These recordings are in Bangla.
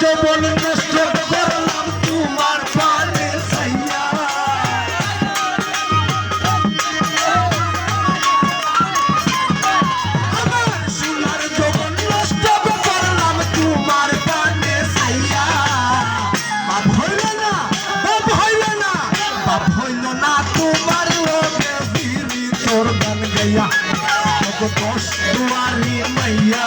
যৌবন নষ্ট করলাম তোমার পানে চাইয়া আমার সোনার যৌবন নষ্ট করলাম তোমার পানে চাইয়া বাপ হইল না বাপ হইল না বাপ হইল না তোমার লোকে ফিরি তোর গান গাইয়া দশ দুয়ারি মাইয়া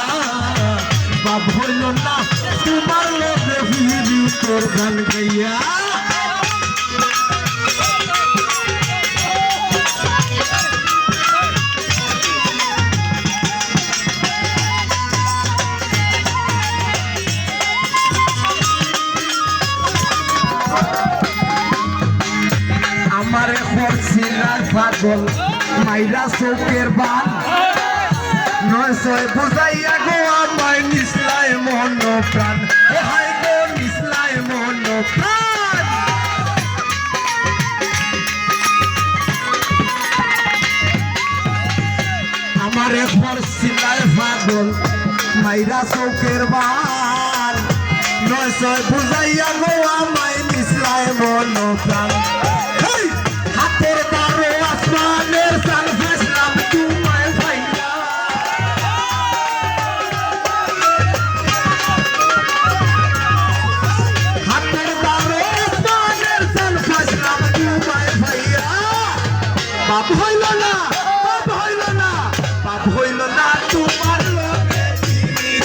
বাপ হইল না তোমার লোকে ফিরি তোর গান গাইয়া আমারে খরচিলার পাগল মাইরা চৌকের বান নয় ছয় বুঝাইয়া গো আমায় নিসলায় মন প্রাণ হাই গো নিসলায় মন প্রাণ আমারে খরচিলার পাগল মাইরা চৌকের বান নয় ছয় বুঝাইয়া গো আমায় নিসলায় মন প্রাণ হাতের তারে আসমানের চাল ফাসলাম তোমায় ভাইয়া হাতের তারে আসমানের চাল ফাসলাম তোমায় ভাইয়া বাপ হইল না বাপ হইল না বাপ হইল না তোমার লোকে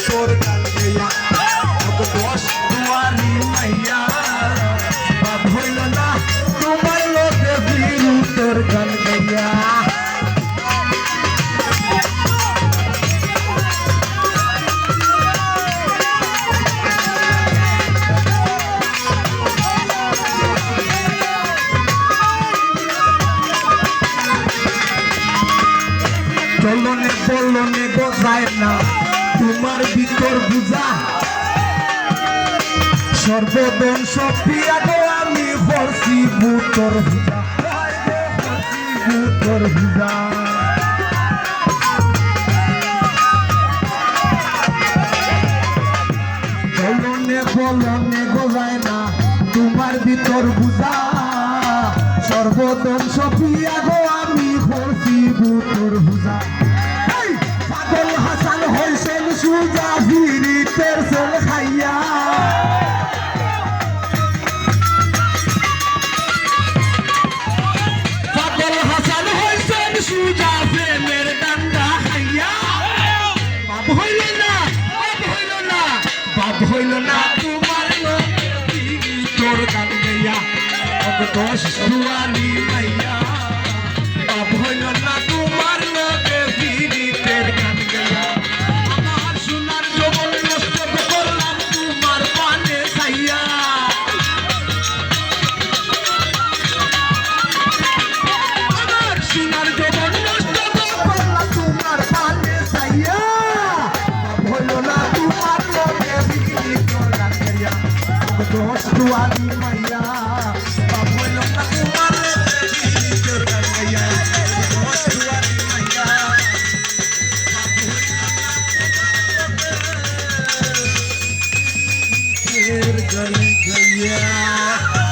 তোর গান গাইয়া দশ দুয়ারি মাইয়া বাপ হইল না তোমার লোকে তোর গান গাইয়া চলনে বলনে বোঝায় না তোমার ভিতর বুঝা সর্বদংশ প্রিয়া গো আমি হরছি বুতর বুঝা বুতর বুঝা বলনে বলনে গোজায় না তোমার ভিতর বুঝা সর্বদংশ প্রিয়া গো আমি হরছি বুতর বুঝা পাগল হাসান হইছেন সুজা ফিরিতের চল খাইয়া পাগল হাসান হইছেন সুজা প্রেমের ডান্ডা খাইয়া বাপ হইল না বাপ হইল না বাপ হইল না তোমার লোকে তোর গান গাইয়া দশ দুয়ারি মাইয়া বাপ হইল না তোমার লোকে ফিরিতের গান গাইয়া আমার সোনার যৌবন নষ্ট করলাম তোমার পানে চাইয়া আমার সোনার যৌবন নষ্ট করলাম তোমার পানে চাইয়া বাপ হইল না তোমার লোকে ফিরিতের গান গাইয়া দশ দুয়ারি